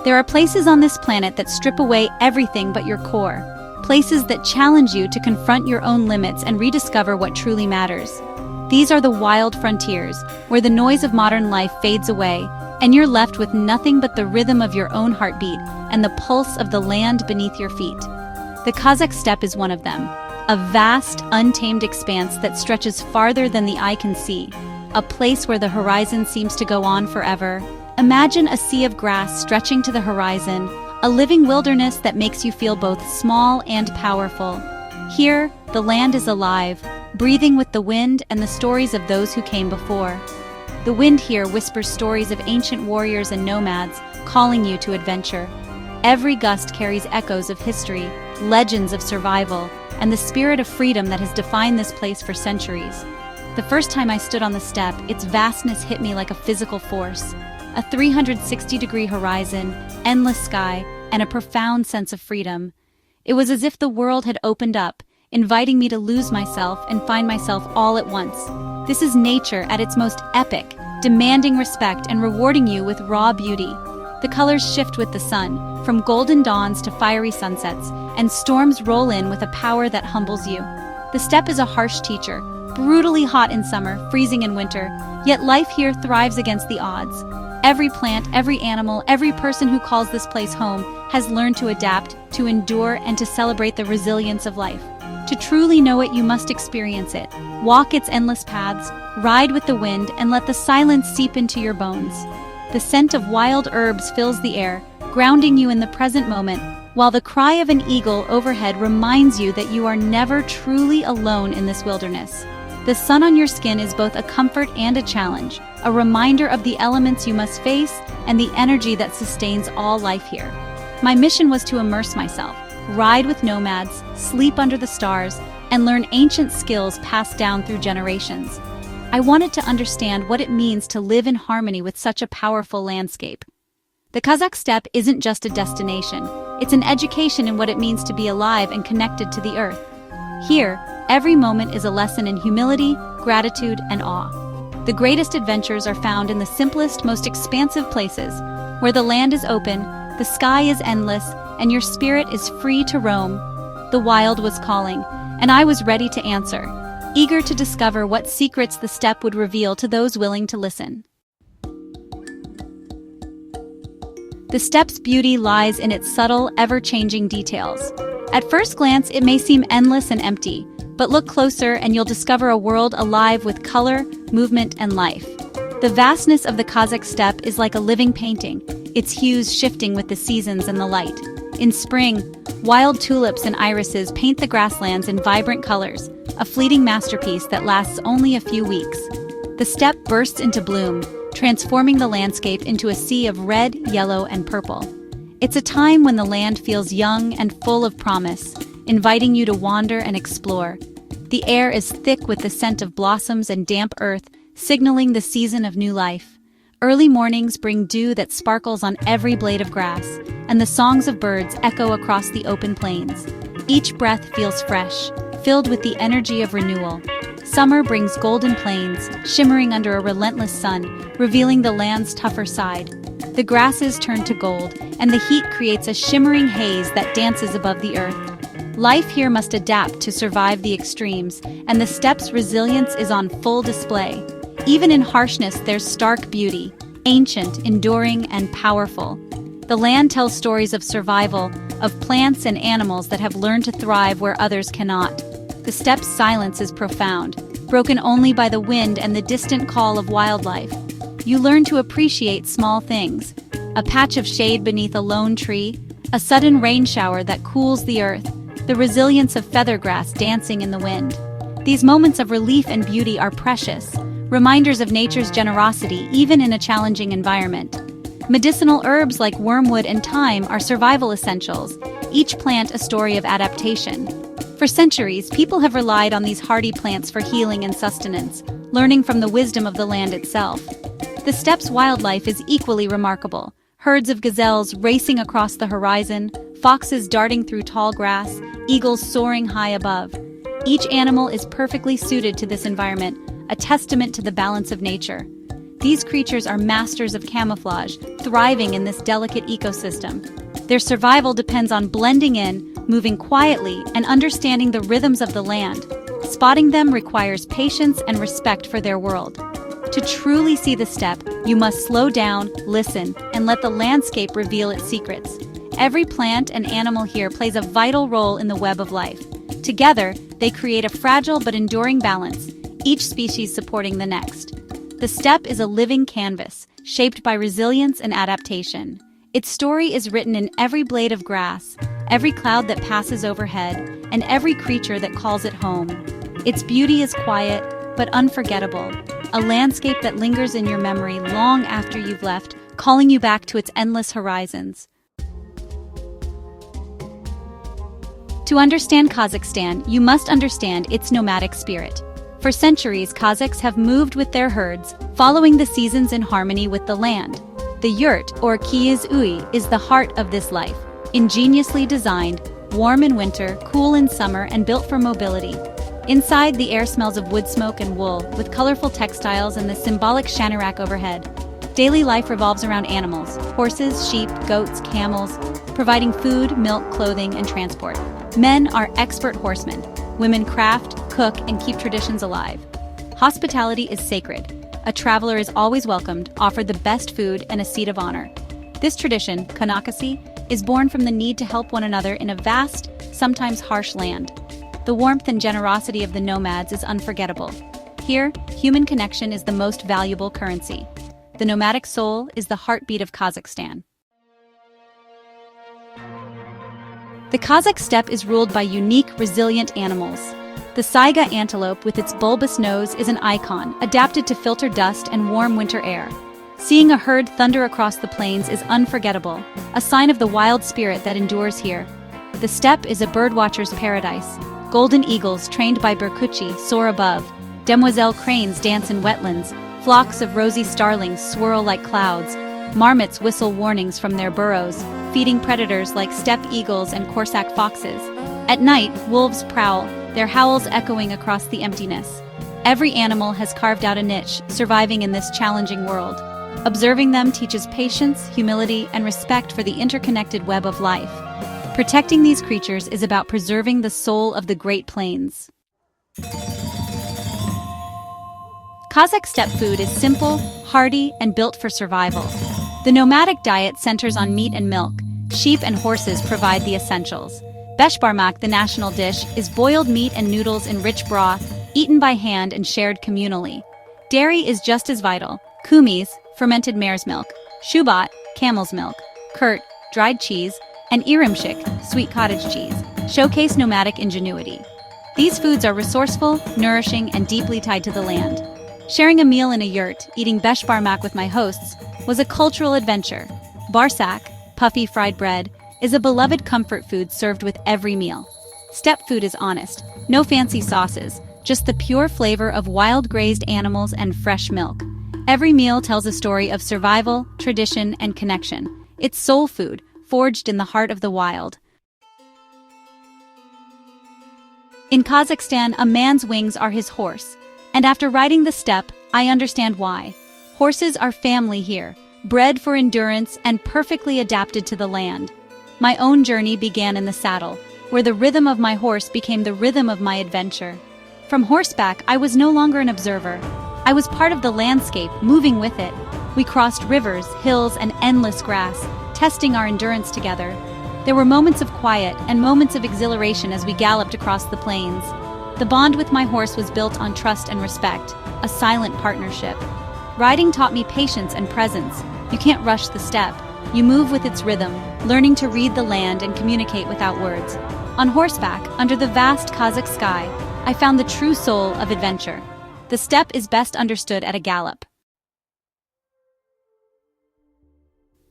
There are places on this planet that strip away everything but your core. Places that challenge you to confront your own limits and rediscover what truly matters. These are the wild frontiers, where the noise of modern life fades away, and you're left with nothing but the rhythm of your own heartbeat and the pulse of the land beneath your feet. The Kazakh steppe is one of them, a vast, untamed expanse that stretches farther than the eye can see, a place where the horizon seems to go on forever. Imagine a sea of grass stretching to the horizon, a living wilderness that makes you feel both small and powerful. Here, the land is alive, breathing with the wind and the stories of those who came before. The wind here whispers stories of ancient warriors and nomads, calling you to adventure. Every gust carries echoes of history, legends of survival, and the spirit of freedom that has defined this place for centuries. The first time I stood on the steppe, its vastness hit me like a physical force. A 360-degree horizon, endless sky, and a profound sense of freedom. It was as if the world had opened up, inviting me to lose myself and find myself all at once. This is nature at its most epic, demanding respect and rewarding you with raw beauty. The colors shift with the sun, from golden dawns to fiery sunsets, and storms roll in with a power that humbles you. The steppe is a harsh teacher, brutally hot in summer, freezing in winter, yet life here thrives against the odds. Every plant, every animal, every person who calls this place home has learned to adapt, to endure, and to celebrate the resilience of life. To truly know it, you must experience it. Walk its endless paths, ride with the wind, and let the silence seep into your bones. The scent of wild herbs fills the air, grounding you in the present moment, while the cry of an eagle overhead reminds you that you are never truly alone in this wilderness. The sun on your skin is both a comfort and a challenge, a reminder of the elements you must face and the energy that sustains all life here. My mission was to immerse myself, ride with nomads, sleep under the stars, and learn ancient skills passed down through generations. I wanted to understand what it means to live in harmony with such a powerful landscape. The Kazakh steppe isn't just a destination, it's an education in what it means to be alive and connected to the earth. Here, every moment is a lesson in humility, gratitude, and awe. The greatest adventures are found in the simplest, most expansive places, where the land is open, the sky is endless, and your spirit is free to roam. The wild was calling, and I was ready to answer, eager to discover what secrets the steppe would reveal to those willing to listen. The steppe's beauty lies in its subtle, ever-changing details. At first glance, it may seem endless and empty, but look closer and you'll discover a world alive with color, movement, and life. The vastness of the Kazakh steppe is like a living painting, its hues shifting with the seasons and the light. In spring, wild tulips and irises paint the grasslands in vibrant colors, a fleeting masterpiece that lasts only a few weeks. The steppe bursts into bloom, transforming the landscape into a sea of red, yellow, and purple. It's a time when the land feels young and full of promise, inviting you to wander and explore. The air is thick with the scent of blossoms and damp earth, signaling the season of new life. Early mornings bring dew that sparkles on every blade of grass, and the songs of birds echo across the open plains. Each breath feels fresh, filled with the energy of renewal. Summer brings golden plains, shimmering under a relentless sun, revealing the land's tougher side. The grasses turn to gold, and the heat creates a shimmering haze that dances above the earth. Life here must adapt to survive the extremes, and the steppe's resilience is on full display. Even in harshness, there's stark beauty, ancient, enduring, and powerful. The land tells stories of survival, of plants and animals that have learned to thrive where others cannot. The steppe's silence is profound, broken only by the wind and the distant call of wildlife. You learn to appreciate small things: a patch of shade beneath a lone tree, a sudden rain shower that cools the earth, the resilience of feathergrass dancing in the wind. These moments of relief and beauty are precious, reminders of nature's generosity even in a challenging environment. Medicinal herbs like wormwood and thyme are survival essentials, each plant a story of adaptation. For centuries, people have relied on these hardy plants for healing and sustenance, learning from the wisdom of the land itself. The steppe's wildlife is equally remarkable. Herds of gazelles racing across the horizon, foxes darting through tall grass, eagles soaring high above. Each animal is perfectly suited to this environment, a testament to the balance of nature. These creatures are masters of camouflage, thriving in this delicate ecosystem. Their survival depends on blending in, moving quietly, and understanding the rhythms of the land. Spotting them requires patience and respect for their world. To truly see the steppe, you must slow down, listen, and let the landscape reveal its secrets. Every plant and animal here plays a vital role in the web of life. Together, they create a fragile but enduring balance, each species supporting the next. The steppe is a living canvas, shaped by resilience and adaptation. Its story is written in every blade of grass, every cloud that passes overhead, and every creature that calls it home. Its beauty is quiet, but unforgettable, a landscape that lingers in your memory long after you've left, calling you back to its endless horizons. To understand Kazakhstan, you must understand its nomadic spirit. For centuries, Kazakhs have moved with their herds, following the seasons in harmony with the land. The yurt, or kiyiz ui, is the heart of this life, ingeniously designed, warm in winter, cool in summer, and built for mobility. Inside, the air smells of wood smoke and wool, with colorful textiles and the symbolic shanarak overhead. Daily life revolves around animals: horses, sheep, goats, camels, providing food, milk, clothing, and transport. Men are expert horsemen. Women craft, cook, and keep traditions alive. Hospitality is sacred. A traveler is always welcomed, offered the best food, and a seat of honor. This tradition, kanakasi, is born from the need to help one another in a vast, sometimes harsh land. The warmth and generosity of the nomads is unforgettable. Here, human connection is the most valuable currency. The nomadic soul is the heartbeat of Kazakhstan. The Kazakh steppe is ruled by unique, resilient animals. The saiga antelope with its bulbous nose is an icon, adapted to filter dust and warm winter air. Seeing a herd thunder across the plains is unforgettable, a sign of the wild spirit that endures here. The steppe is a birdwatcher's paradise. Golden eagles trained by Berkuchi soar above. Demoiselle cranes dance in wetlands. Flocks of rosy starlings swirl like clouds. Marmots whistle warnings from their burrows, feeding predators like steppe eagles and Corsac foxes. At night, wolves prowl, their howls echoing across the emptiness. Every animal has carved out a niche, surviving in this challenging world. Observing them teaches patience, humility, and respect for the interconnected web of life. Protecting these creatures is about preserving the soul of the Great Plains. Kazakh steppe food is simple, hearty, and built for survival. The nomadic diet centers on meat and milk. Sheep and horses provide the essentials. Beshbarmak, the national dish, is boiled meat and noodles in rich broth, eaten by hand and shared communally. Dairy is just as vital. Kumis, fermented mare's milk. Shubat, camel's milk. Kurt, dried cheese. And irimshik, sweet cottage cheese, showcase nomadic ingenuity. These foods are resourceful, nourishing, and deeply tied to the land. Sharing a meal in a yurt, eating beshbarmak with my hosts, was a cultural adventure. Barsak, puffy fried bread, is a beloved comfort food served with every meal. Steppe food is honest, no fancy sauces, just the pure flavor of wild grazed animals and fresh milk. Every meal tells a story of survival, tradition, and connection. It's soul food, forged in the heart of the wild. In Kazakhstan, a man's wings are his horse, and after riding the steppe, I understand why. Horses are family here, bred for endurance and perfectly adapted to the land. My own journey began in the saddle, where the rhythm of my horse became the rhythm of my adventure. From horseback, I was no longer an observer. I was part of the landscape, moving with it. We crossed rivers, hills, and endless grass, testing our endurance together. There were moments of quiet and moments of exhilaration as we galloped across the plains. The bond with my horse was built on trust and respect, a silent partnership. Riding taught me patience and presence. You can't rush the steppe. You move with its rhythm, learning to read the land and communicate without words. On horseback, under the vast Kazakh sky, I found the true soul of adventure. The steppe is best understood at a gallop.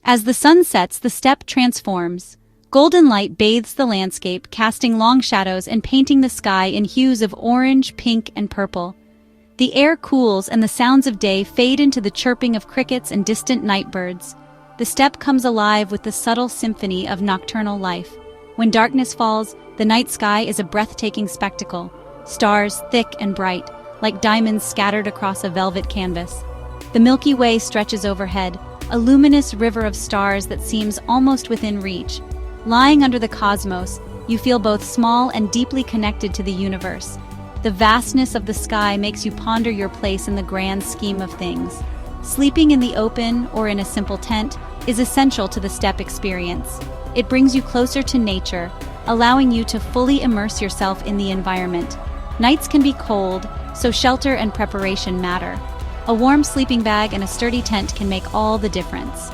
As the sun sets, the steppe transforms. Golden light bathes the landscape, casting long shadows and painting the sky in hues of orange, pink, and purple. The air cools and the sounds of day fade into the chirping of crickets and distant night birds. The steppe comes alive with the subtle symphony of nocturnal life. When darkness falls, the night sky is a breathtaking spectacle. Stars thick and bright, like diamonds scattered across a velvet canvas. The Milky Way stretches overhead, a luminous river of stars that seems almost within reach. Lying under the cosmos, you feel both small and deeply connected to the universe. The vastness of the sky makes you ponder your place in the grand scheme of things. Sleeping in the open or in a simple tent is essential to the steppe experience. It brings you closer to nature, allowing you to fully immerse yourself in the environment. Nights can be cold, so shelter and preparation matter. A warm sleeping bag and a sturdy tent can make all the difference.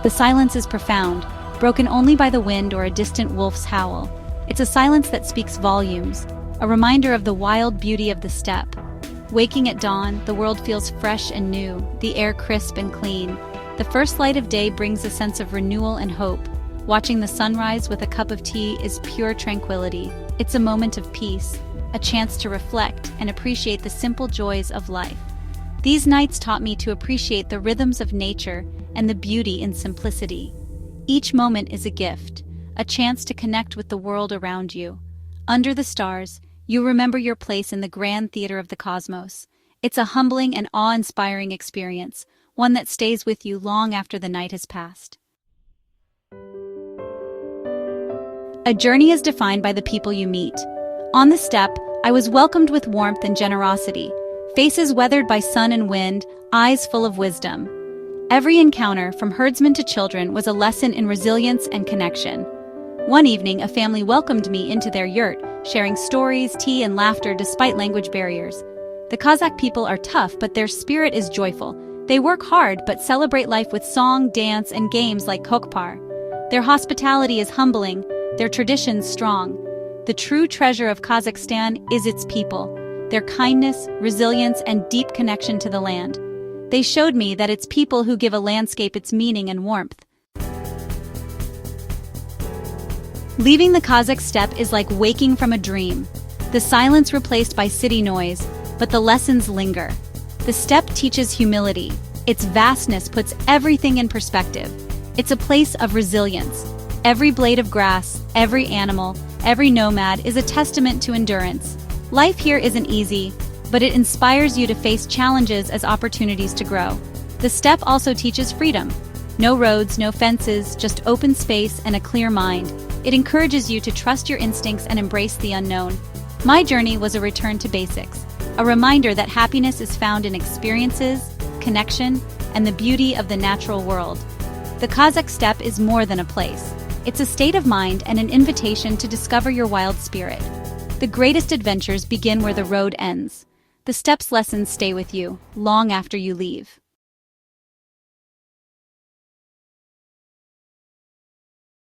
The silence is profound, broken only by the wind or a distant wolf's howl. It's a silence that speaks volumes, a reminder of the wild beauty of the steppe. Waking at dawn, the world feels fresh and new, the air crisp and clean. The first light of day brings a sense of renewal and hope. Watching the sunrise with a cup of tea is pure tranquility. It's a moment of peace, a chance to reflect and appreciate the simple joys of life. These nights taught me to appreciate the rhythms of nature and the beauty in simplicity. Each moment is a gift, a chance to connect with the world around you. Under the stars, you remember your place in the grand theater of the cosmos. It's a humbling and awe-inspiring experience, one that stays with you long after the night has passed. A journey is defined by the people you meet. On the steppe, I was welcomed with warmth and generosity, faces weathered by sun and wind, eyes full of wisdom. Every encounter, from herdsmen to children, was a lesson in resilience and connection. One evening, a family welcomed me into their yurt, sharing stories, tea, and laughter despite language barriers. The Kazakh people are tough, but their spirit is joyful. They work hard, but celebrate life with song, dance, and games like kokpar. Their hospitality is humbling, their traditions strong. The true treasure of Kazakhstan is its people, their kindness, resilience, and deep connection to the land. They showed me that it's people who give a landscape its meaning and warmth. Leaving the Kazakh steppe is like waking from a dream. The silence replaced by city noise, but the lessons linger. The steppe teaches humility. Its vastness puts everything in perspective. It's a place of resilience. Every blade of grass, every animal, every nomad is a testament to endurance. Life here isn't easy, but it inspires you to face challenges as opportunities to grow. The steppe also teaches freedom. No roads, no fences, just open space and a clear mind. It encourages you to trust your instincts and embrace the unknown. My journey was a return to basics, a reminder that happiness is found in experiences, connection, and the beauty of the natural world. The Kazakh steppe is more than a place. It's a state of mind and an invitation to discover your wild spirit. The greatest adventures begin where the road ends. The steppe's lessons stay with you long after you leave.